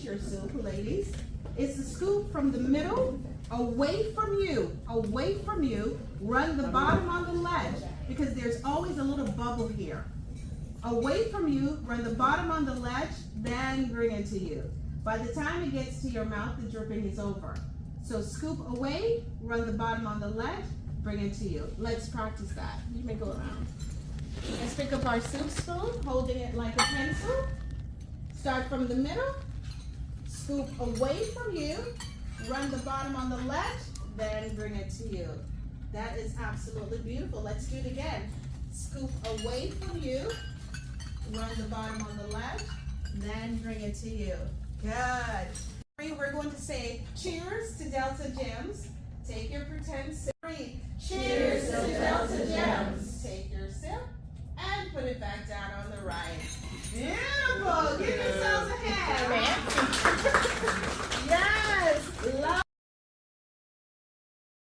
Your soup, ladies, is the scoop from the middle, away from you, run the bottom on the ledge, because there's always a little bubble here. Away from you, run the bottom on the ledge, then bring it to you. By the time it gets to your mouth, the dripping is over. So scoop away, run the bottom on the ledge, bring it to you. Let's practice that. You may go around. Let's pick up our soup spoon, holding it like a pencil. Start from the middle. Scoop away from you, run the bottom on the ledge, then bring it to you. That is absolutely beautiful. Let's do it again. Scoop away from you, run the bottom on the ledge, then bring it to you. Good. We're going to say cheers to Delta Gems. Take your pretend sip. Cheers to Delta Gems. Take your sip and put it back down on the right. Beautiful. Give yourself